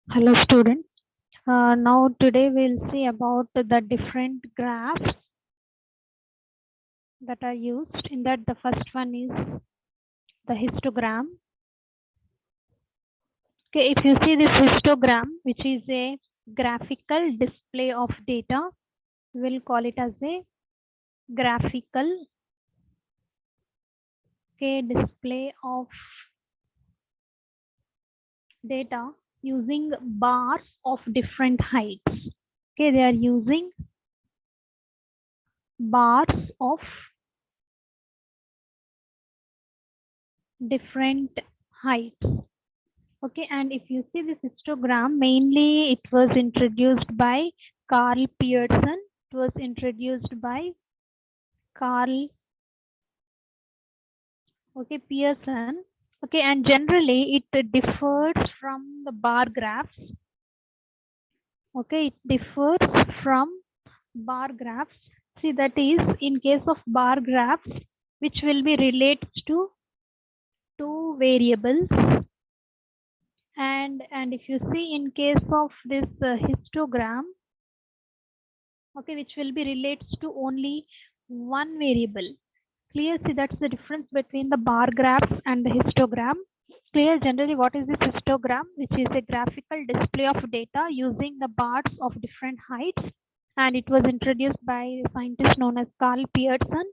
Hello students. Now today we'll see about the different graphs that are used. In that the first one is the histogram. Okay, if you see this histogram, which is a graphical display of data, we'll call it as a graphical display of data using bars of different heights. Okay, they are using bars of different heights. Okay, and if you see this histogram, mainly it was introduced by Carl Pearson. It was introduced by Carl Pearson. Okay, and generally it differs from the bar graphs. Okay, it differs from bar graphs. See, that is in case of bar graphs, which will be related to two variables. And if you see in case of this histogram, okay, which will be relates to only one variable. Clear? See, that's the difference between the bar graphs and the histogram. Clear? Generally, what is this histogram? Which is a graphical display of data using the bars of different heights, and it was introduced by a scientist known as Carl Pearson.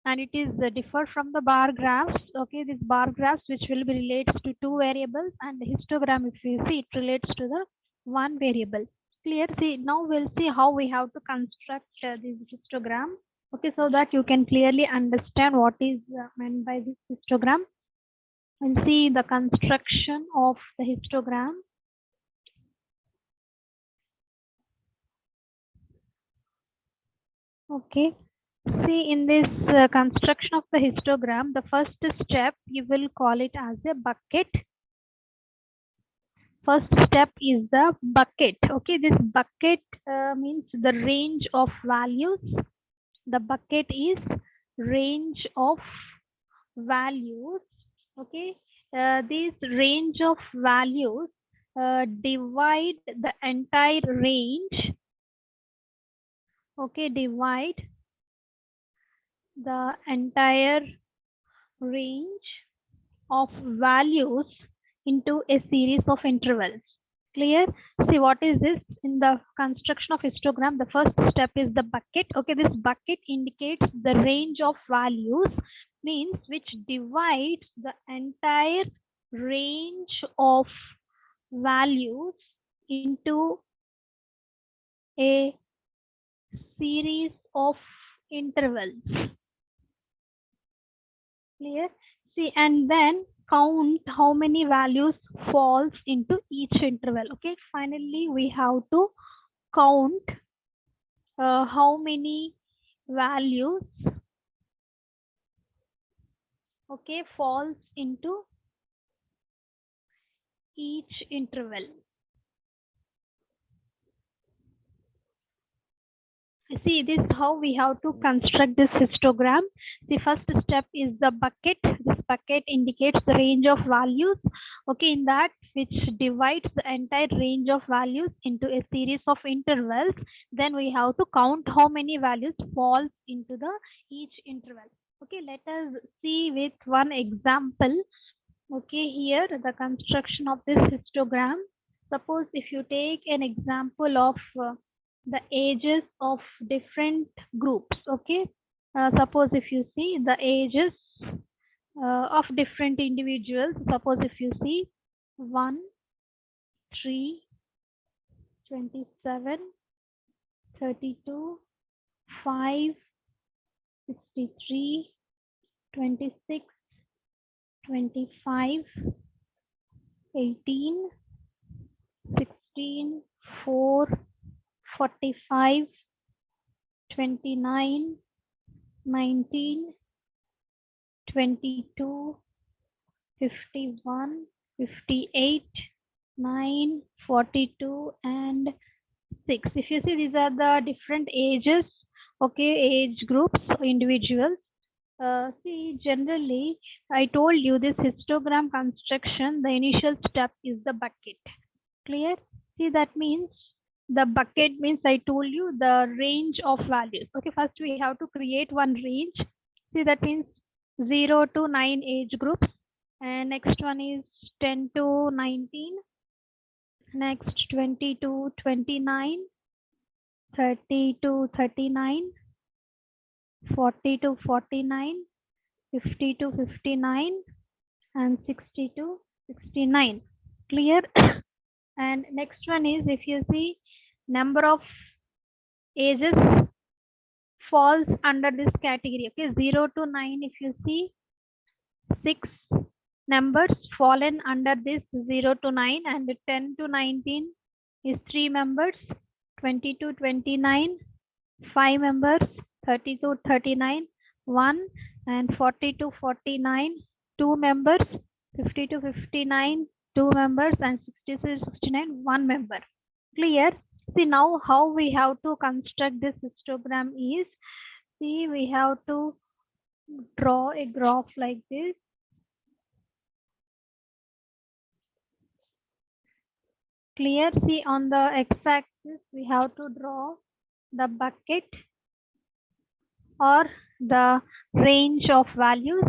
And it is differ from the bar graphs. Okay, these bar graphs which will be relates to two variables, and the histogram, if you see, it relates to the one variable. Clear? See, now we'll see how we have to construct this histogram. Okay, so that you can clearly understand what is meant by this histogram. And see the construction of the histogram. Okay, see in this construction of the histogram, the first step you will call it as a bucket. First step is the bucket. Okay, this bucket means the range of values. The bucket is range of values. Okay, this range of values divide the entire range. Okay, divide the entire range of values into a series of intervals. Clear? See, what is this in the construction of histogram? The first step is the bucket. Okay, this bucket indicates the range of values, means which divides the entire range of values into a series of intervals. Clear? See, and then count how many values falls into each interval. Okay, finally we have to count how many values, okay, falls into each interval. See, this is how we have to construct this histogram. The first step is the bucket. This bucket indicates the range of values, okay, in that which divides the entire range of values into a series of intervals. Then we have to count how many values falls into the each interval. Okay, let us see with one example. Okay, here the construction of this histogram. Suppose if you take an example of the ages of different groups. Okay, suppose if you see the ages of different individuals. Suppose if you see 1, 3, 27, 32, 5, 63, 26, 25, 18, 16, 4, 45, 29, 19, 22, 51, 58, 9, 42, and 6. If you see, these are the different ages, okay, age groups, individuals. See, generally, I told you this histogram construction, the initial step is the bucket. Clear? See, that means the bucket means I told you the range of values. Okay, first we have to create one range. See, that means 0 to 9 age groups, and next one is 10 to 19, next 20 to 29, 30 to 39, 40 to 49, 50 to 59, and 60 to 69. Clear? And next one is, if you see, number of ages falls under this category. Okay, 0 to 9, if you see, 6 numbers fallen under this 0 to 9, and 10 to 19 is 3 members, 20 to 29 5 members, 30 to 39 1, and 40 to 49 2 members, 50 to 59 2 members, and 60 to 69 1 member. Clear? See, now how we have to construct this histogram is, see, we have to draw a graph like this. Clear? See, on the x-axis we have to draw the bucket or the range of values,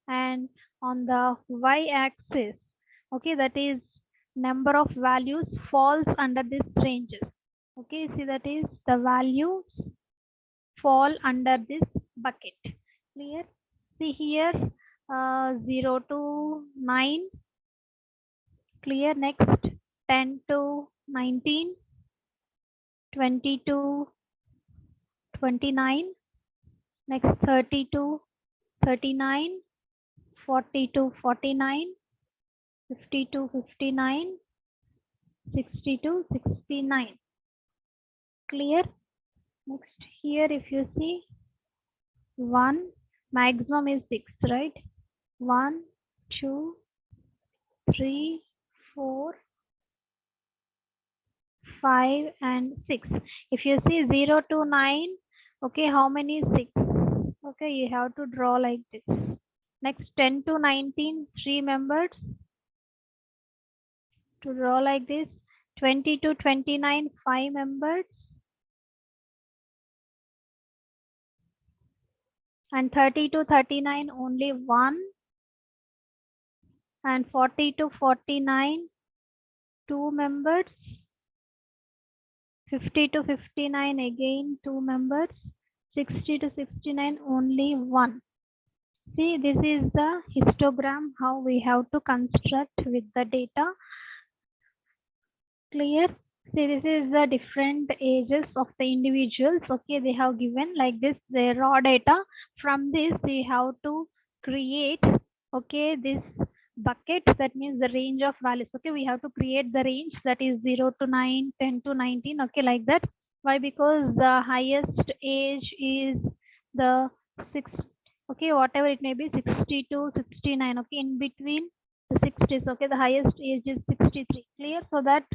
and on the y-axis, okay, that is number of values falls under these ranges. Okay, see, that is the values fall under this bucket. Clear? See here, 0 to 9. Clear? Next, 10 to 19, 20 to 29, next 30 to 39, 40 to 49, 50 to 59, 60 to 69. Clear? Next, here if you see, 1, maximum is 6, right? 1, 2, 3, 4, 5, and 6. If you see 0 to 9, okay, how many is 6? Okay, you have to draw like this. Next, 10 to 19, 3 members. To draw like this. 20 to 29, 5 members. And 30 to 39, only 1. And 40 to 49, 2 members. 50 to 59, again 2 members. 60 to 69, only 1. See, this is the histogram, how we have to construct with the data. Clear? See, this is the different ages of the individuals. Okay, they have given like this, the raw data. From this, we have to create, okay, this bucket, that means the range of values. Okay, we have to create the range, that is 0 to 9, 10 to 19. Okay, like that. Why? Because the highest age is the 6. Okay, whatever it may be, 60 to 69. Okay, in between the 60s. Okay, the highest age is 63. Clear? So that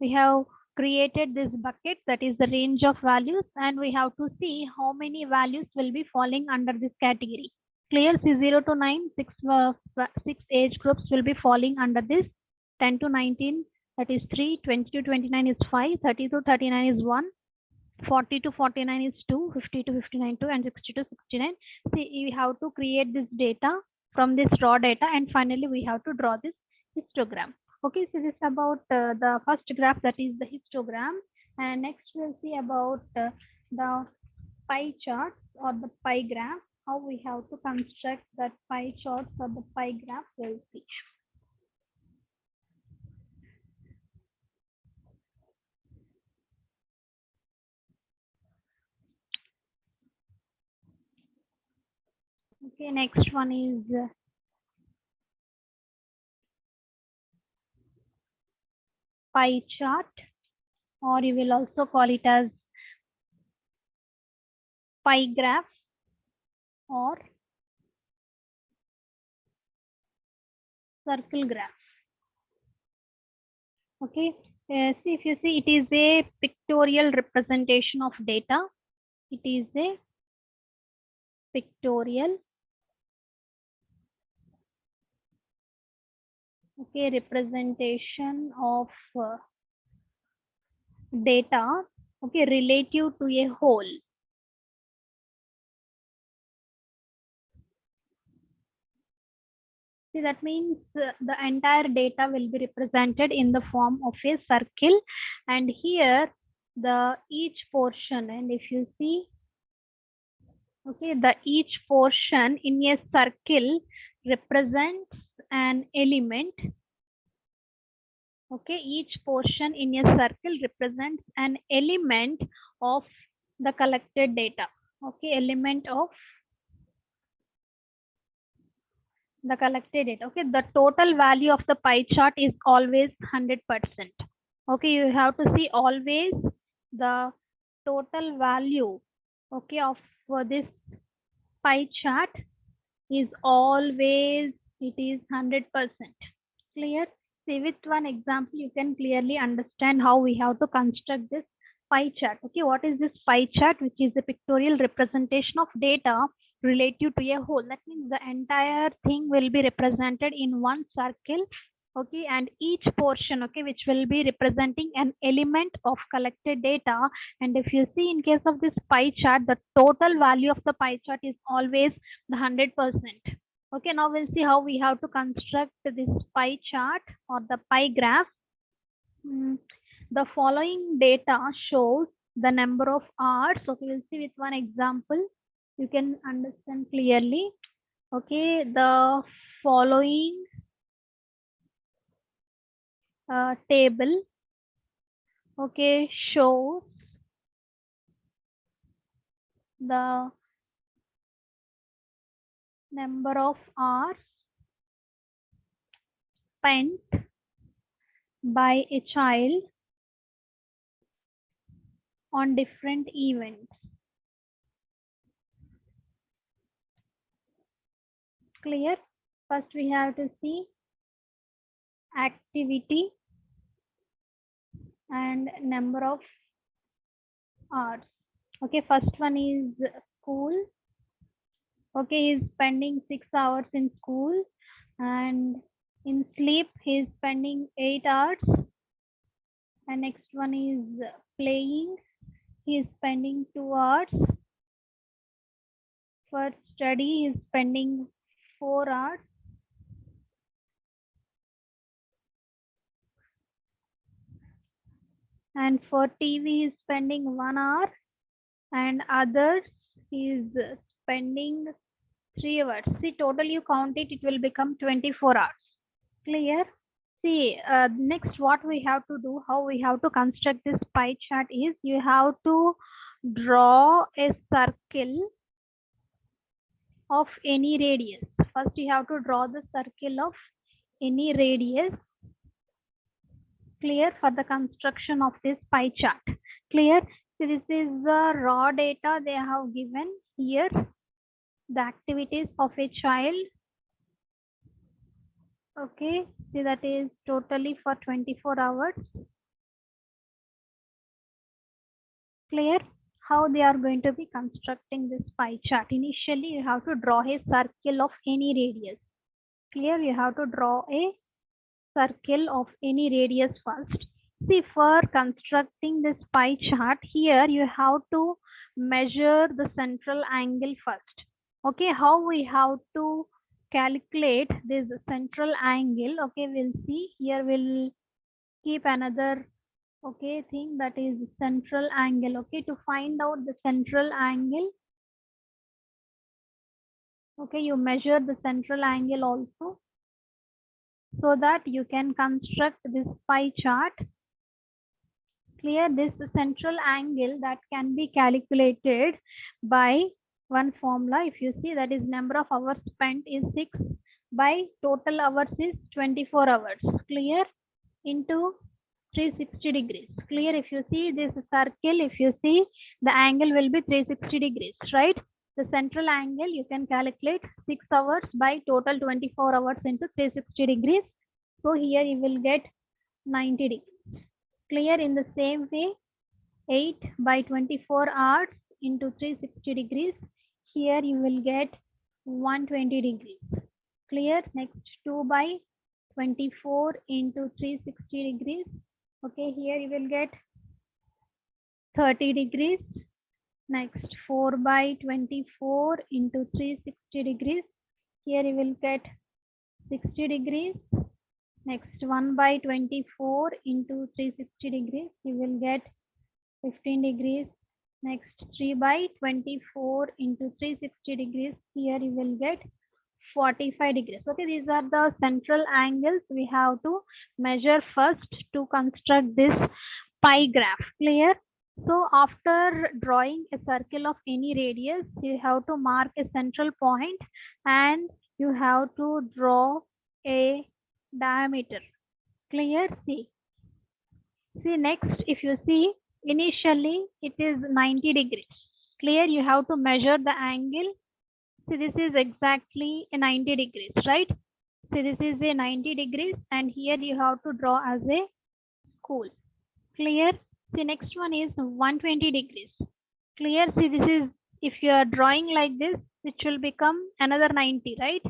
we have created this bucket, that is the range of values, and we have to see how many values will be falling under this category. Clear? See, 0 to 9, 6 age groups will be falling under this. 10 to 19, that is 3. 20 to 29 is 5. 30 to 39 is 1. 40 to 49 is 2. 50 to 59 2, and 60 to 69. See, we have to create this data from this raw data, and finally we have to draw this histogram. Okay, so this is about the first graph, that is the histogram, and next we'll see about the pie charts or the pie graph. How we have to construct that pie charts or the pie graph, we'll see. Okay, next one is pie chart, or you will also call it as pie graph or circle graph. Okay, see, if you see, it is a pictorial representation of data. It is a pictorial, okay, representation of data, okay, relative to a whole. See, that means the entire data will be represented in the form of a circle, and here the each portion, and if you see, okay, the each portion in a circle represents an element. Okay, each portion in a circle represents an element of the collected data. Okay, element of the collected data. Okay, the total value of the pie chart is always 100%. Okay, you have to see always the total value, okay, of this pie chart is always, it is 100%. Clear? See, with one example, you can clearly understand how we have to construct this pie chart. Okay, what is this pie chart? Which is a pictorial representation of data relative to a whole. That means the entire thing will be represented in one circle. Okay, and each portion, okay, which will be representing an element of collected data. And if you see, in case of this pie chart, the total value of the pie chart is always the 100%. Okay, now we'll see how we have to construct this pie chart or the pie graph. The following data shows the number of hours. Okay, we'll see with one example. You can understand clearly. Okay, the following table, okay, shows the number of hours spent by a child on different events. Clear? First we have to see activity and number of hours. Okay, first one is school. Okay, he's spending 6 hours in school, and in sleep he's spending 8 hours. And next one is playing. He is spending 2 hours. For study, he is spending 4 hours. And for TV, he is spending 1 hour. And others, he is spending 3 hours. See, total you count it, it will become 24 hours. Clear? See, next what we have to do, how we have to construct this pie chart is, you have to draw a circle of any radius. First you have to draw the circle of any radius. Clear? For the construction of this pie chart. Clear? So this is the raw data they have given here. The activities of a child. Okay, see, that is totally for 24 hours. Clear? How they are going to be constructing this pie chart. Initially, you have to draw a circle of any radius. Clear? You have to draw a circle of any radius first. See, for constructing this pie chart, here you have to measure the central angle first. Okay, how we have to calculate this central angle? Okay, we'll see. Here we'll keep another, okay, thing, that is central angle. Okay, to find out the central angle, okay, you measure the central angle also, so that you can construct this pie chart. Clear? This central angle that can be calculated by one formula. If you see, that is number of hours spent is 6 by total hours is 24 hours. Clear? Into 360 degrees. Clear? If you see this circle, if you see, the angle will be 360 degrees, right? The central angle you can calculate 6 hours by total 24 hours into 360 degrees. So here you will get 90 degrees. Clear? In the same way, 8 by 24 hours into 360 degrees. Here you will get 120 degrees. Clear? Next, 2 by 24 into 360 degrees. Okay, here you will get 30 degrees. Next 4 by 24 into 360 degrees. Here you will get 60 degrees. Next 1 by 24 into 360 degrees. You will get 15 degrees. Next 3 by 24 into 360 degrees. Here you will get 45 degrees. Okay, these are the central angles we have to measure first to construct this pie graph. Clear? So after drawing a circle of any radius, you have to mark a central point and you have to draw a diameter. Clear? See next, if you see, initially it is 90 degrees. Clear? You have to measure the angle. See, this is exactly a 90 degrees, right? See, this is a 90 degrees and here you have to draw as a school. Clear? See, next one is 120 degrees. Clear? See, this is, if you are drawing like this, it will become another 90, right?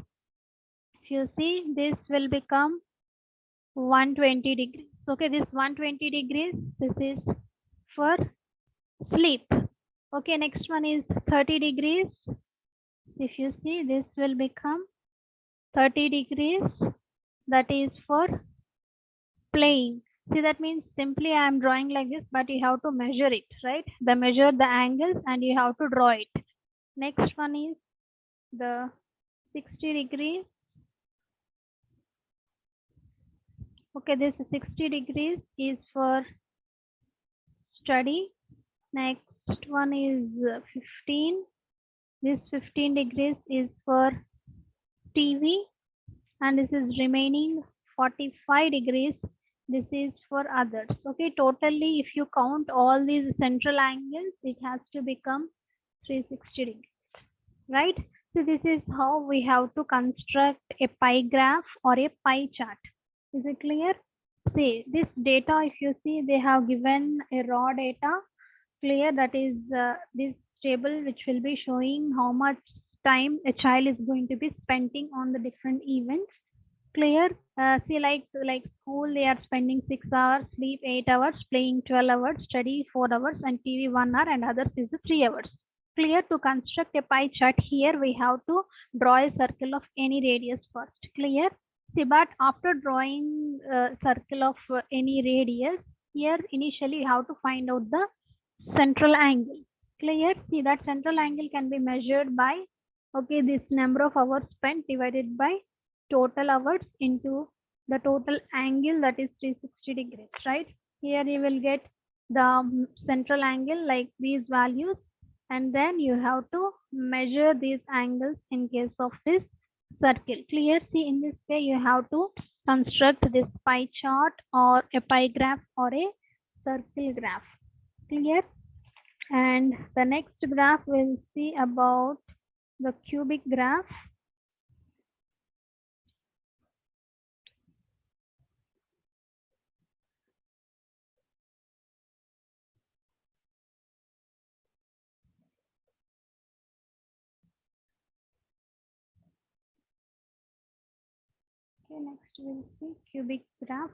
If you see, this will become 120 degrees. Okay, this 120 degrees, this is for sleep. Okay, next one is 30 degrees. If you see, this will become 30 degrees, that is for playing. See, that means simply I am drawing like this, but you have to measure it, right? Measure the angles and you have to draw it. Next one is the 60 degrees. Okay, this 60 degrees is for study. Next one is 15. This 15 degrees is for TV. And this is remaining 45 degrees. This is for others. Okay, totally, if you count all these central angles, it has to become 360 degrees, right? So this is how we have to construct a pie graph or a pie chart. Is it clear? See, this data, if you see, they have given a raw data. Clear? That is this table which will be showing how much time a child is going to be spending on the different events. Clear? See, like school, they are spending 6 hours, sleep 8 hours, playing 12 hours, study 4 hours, and TV 1 hour, and others is 3 hours. Clear? To construct a pie chart, here we have to draw a circle of any radius first. Clear? See, but after drawing a circle of any radius, here initially you have to find out the central angle. Clear? See, that central angle can be measured by, okay, this number of hours spent divided by total hours into the total angle, that is 360 degrees, right? Here you will get the central angle like these values, and then you have to measure these angles in case of this circle. Clear? See, in this way you have to construct this pie chart or a pie graph or a circle graph. Clear? And the next graph we'll see about the cubic graph. Okay, next we'll see cubic graph.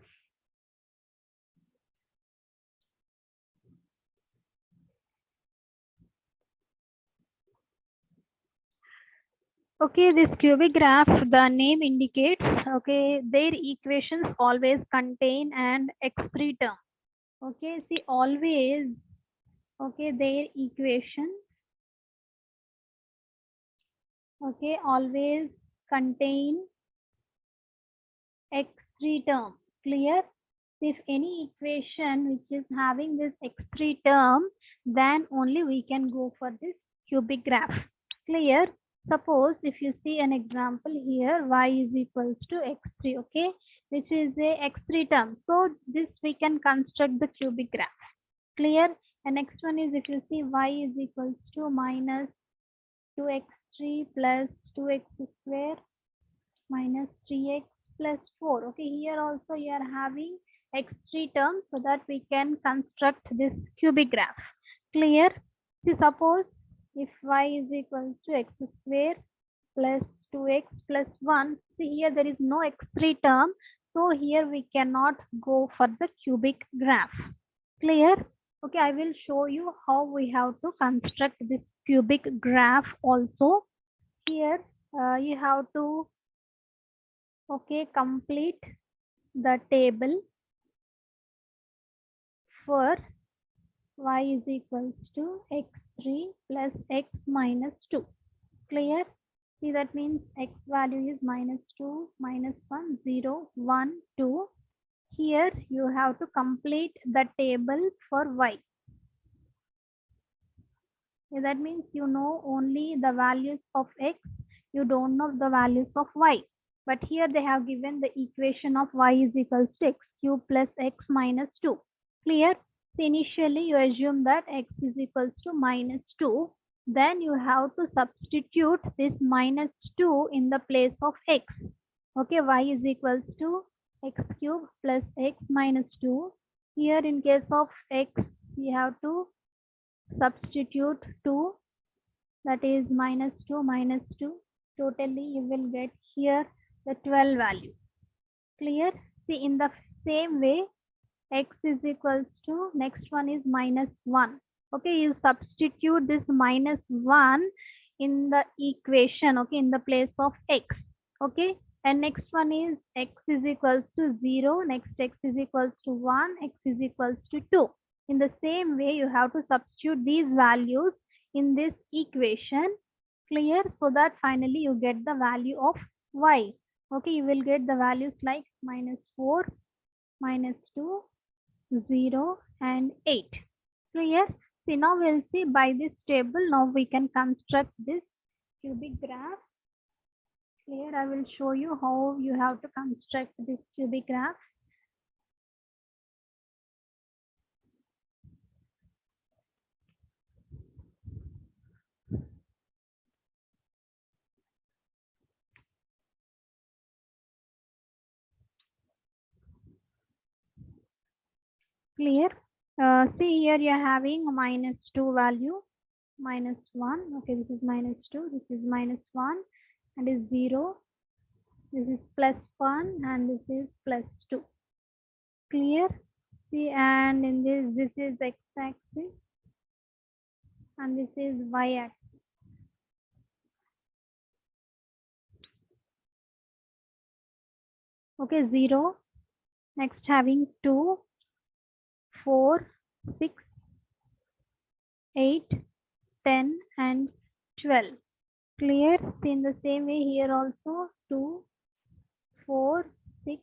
Okay, this cubic graph, the name indicates, okay, their equations always contain an x3 term. Okay, see, always, okay, their equation, okay, always contain x3 term. Clear? If any equation which is having this x3 term, then only we can go for this cubic graph. Clear? Suppose if you see an example here, y is equals to x3, okay, which is a x3 term. So this we can construct the cubic graph. Clear? And next one is, if you see, y is equals to minus 2x3 plus 2x square minus 3x plus 4. Okay, here also you are having x3 terms, so that we can construct this cubic graph. Clear? See, suppose if y is equal to x square plus 2x plus 1, see, here there is no x3 term, so here we cannot go for the cubic graph. Clear? Okay, I will show you how we have to construct this cubic graph also. Here you have to complete the table for y is equals to x3 plus x minus 2. Clear? See, that means x value is minus 2, minus 1, 0, 1, 2. Here you have to complete the table for y. That means you know only the values of x, you don't know the values of y. But here they have given the equation of y is equals to x cube plus x minus 2. Clear? So initially you assume that x is equals to minus 2. Then you have to substitute this minus 2 in the place of x. Okay, y is equals to x cube plus x minus 2. Here in case of x, you have to substitute 2, that is minus 2 minus 2. Totally you will get here the 12 value. Clear? See, in the same way, x is equals to, next one is minus 1. Okay, you substitute this minus 1 in the equation, okay, in the place of x. Okay, and next one is x is equals to 0, next x is equals to 1, x is equals to 2. In the same way, you have to substitute these values in this equation. Clear? So that finally you get the value of y. Okay, you will get the values like minus 4, minus 2, 0 and 8. Clear? See, now we'll see by this table. Now we can construct this cubic graph. Here I will show you how you have to construct this cubic graph. Clear? See, here you are having a minus 2 value, minus 1. Okay, this is minus 2, this is minus 1 and is 0. This is plus 1 and this is plus 2. Clear? See, and in this is x-axis and this is y-axis. Okay, 0. Next having 2, 4, 6, 8, 10 and 12. Clear? See, in the same way here also 2, 4, 6,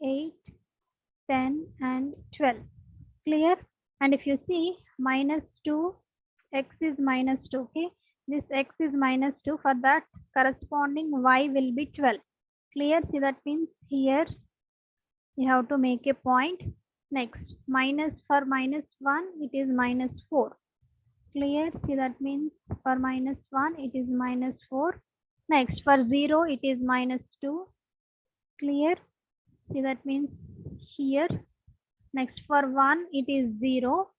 8, 10 and 12. Clear? And if you see minus 2, x is minus 2. Okay, this x is minus 2, for that corresponding y will be 12. Clear? See, that means here you have to make a point. Next, minus, for minus 1 it is minus 4. Clear? See, that means for minus 1 it is minus 4. Next, for 0 it is minus 2. Clear? See, that means here. Next, for 1 it is 0.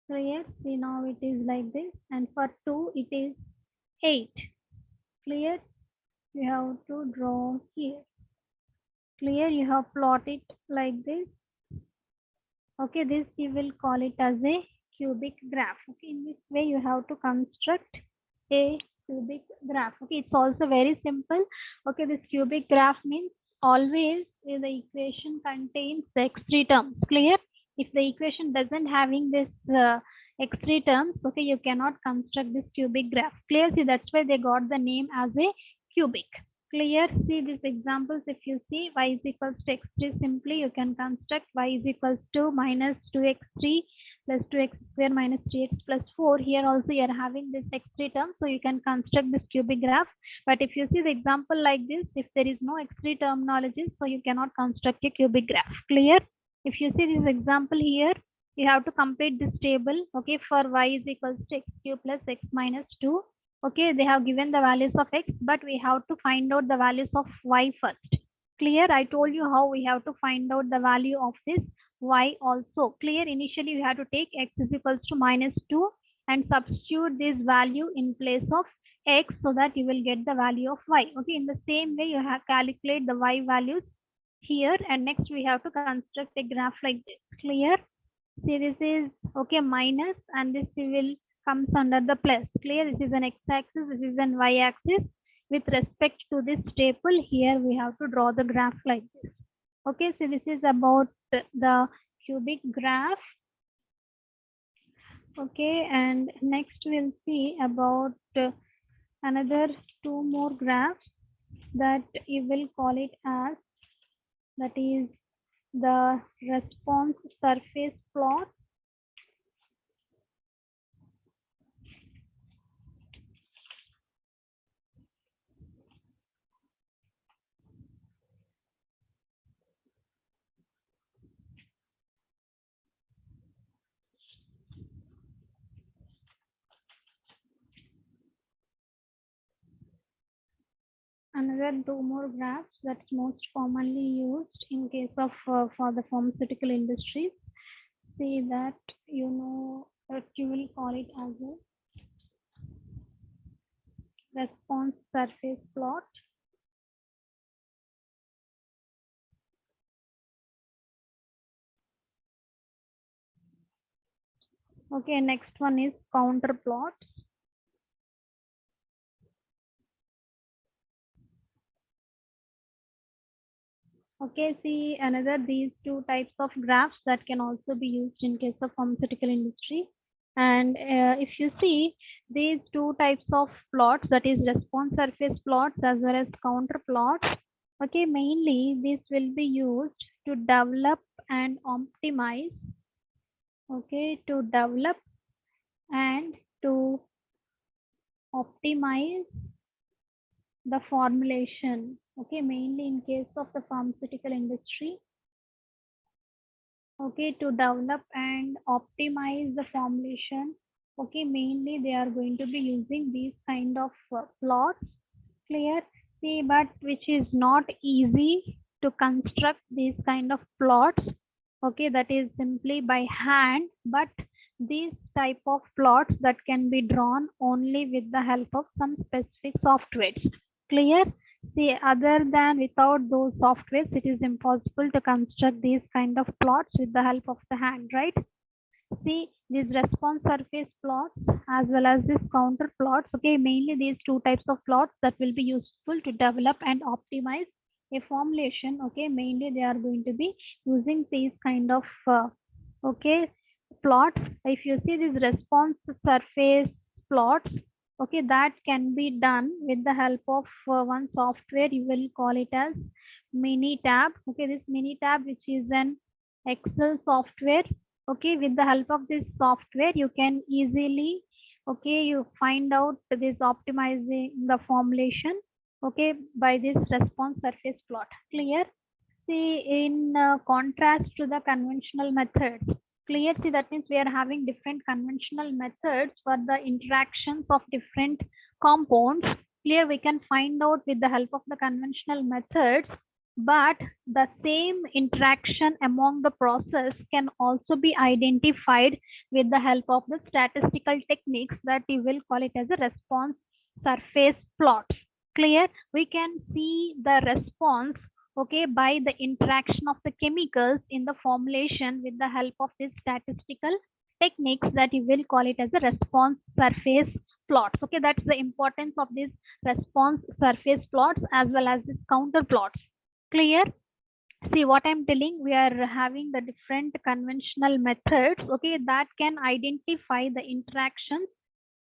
Clear? See, now it is like this. And for 2 it is 8. Clear? You have to draw here. Clear? You have plotted like this. Okay, this you will call it as a cubic graph. Okay, in this way you have to construct a cubic graph. Okay, it's also very simple. Okay, this cubic graph means always the equation contains the x3 terms. Clear? If the equation doesn't having this x3 terms, okay, you cannot construct this cubic graph. Clear? See, that's why they got the name as a cubic. Clear? See these examples. If you see y is equals to x3, simply you can construct y is equals to minus 2x3 plus 2x square minus 3x plus 4. Here also you are having this x3 term, so you can construct this cubic graph. But if you see the example like this, if there is no x3 terminology, so you cannot construct a cubic graph. Clear? If you see this example here, you have to complete this table. Okay, for y is equals to x cube plus x minus 2. Okay, they have given the values of x, but we have to find out the values of y first. Clear? I told you how we have to find out the value of this y also. Clear? Initially you have to take x is equals to minus 2 and substitute this value in place of x, so that you will get the value of y. Okay, in the same way you have calculate the y values here, and next we have to construct a graph like this. Clear? See, this is okay minus, and this will comes under the plus. Clear? This is an x-axis, this is an y-axis. With respect to this staple, here we have to draw the graph like this. Okay, so this is about the cubic graph. Okay, and next we'll see about another two more graphs that you will call it as, that is the response surface plot. Another two more graphs that's most commonly used in case of for the pharmaceutical industries. See that you will call it as a response surface plot. Okay, next one is counter plot. Okay, see another these two types of graphs that can also be used in case of pharmaceutical industry. And if you see these two types of plots, that is response surface plots as well as counter plots. Okay, mainly this will be used to develop and optimize. Okay, to develop and to optimize the formulation. Okay, mainly in case of the pharmaceutical industry. Okay, to develop and optimize the formulation. Okay, mainly they are going to be using these kind of plots. Clear? See, but which is not easy to construct these kind of plots. Okay, that is simply by hand, but these type of plots that can be drawn only with the help of some specific softwares. Clear? See, other than without those softwares, it is impossible to construct these kind of plots with the help of the hand, right? See, these response surface plots as well as this counter plots. Okay, mainly these two types of plots that will be useful to develop and optimize a formulation. Okay, mainly they are going to be using these kind of okay plots. If you see these response surface plots, okay, that can be done with the help of one software. You will call it as Minitab. Okay, this Minitab, which is an Excel software. Okay, with the help of this software you can easily, okay, you find out this optimizing the formulation, okay, by this response surface plot. Clear? See, in contrast to the conventional methods. Clear? See, that means we are having different conventional methods for the interactions of different compounds. Clear? We can find out with the help of the conventional methods, but the same interaction among the process can also be identified with the help of the statistical techniques that you will call it as a response surface plot. Clear? We can see the response, okay, by the interaction of the chemicals in the formulation with the help of these statistical techniques that you will call it as a response surface plots. Okay, that's the importance of these response surface plots as well as these counter plots. Clear? See what I'm telling, we are having the different conventional methods, okay, that can identify the interactions,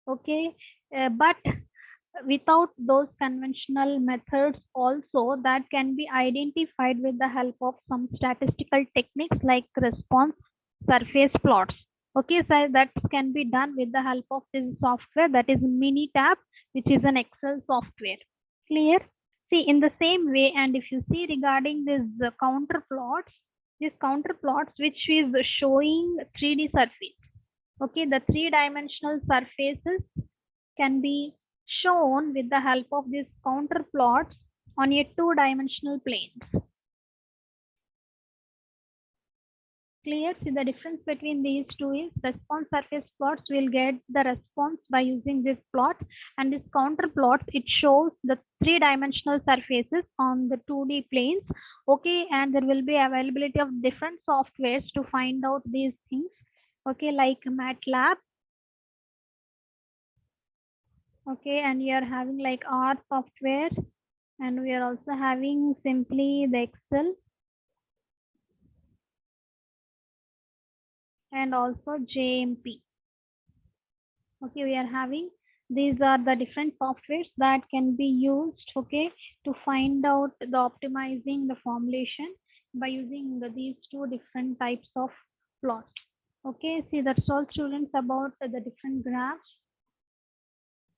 okay, but without those conventional methods also that can be identified with the help of some statistical techniques like response surface plots. Okay, so that can be done with the help of this software, that is Minitab, which is an Excel software. Clear? See, in the same way, and if you see regarding this counter plots, these counter plots which is showing 3D surface. Okay, the three-dimensional surfaces can be shown with the help of these counter plots on a two-dimensional planes. Clear? See, the difference between these two is response surface plots will get the response by using this plot, and this counter plots, it shows the three-dimensional surfaces on the 2D planes. Okay, and there will be availability of different softwares to find out these things. okay, like MATLAB, okay, and we are having like R software, and we are also having simply the Excel and also JMP. Okay, we are having these are the different softwares that can be used, okay, to find out the optimizing the formulation by using these two different types of plots. Okay, see, that's all students about the different graphs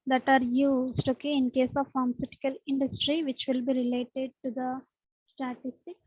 that are used, okay, in case of pharmaceutical industry, which will be related to the statistics.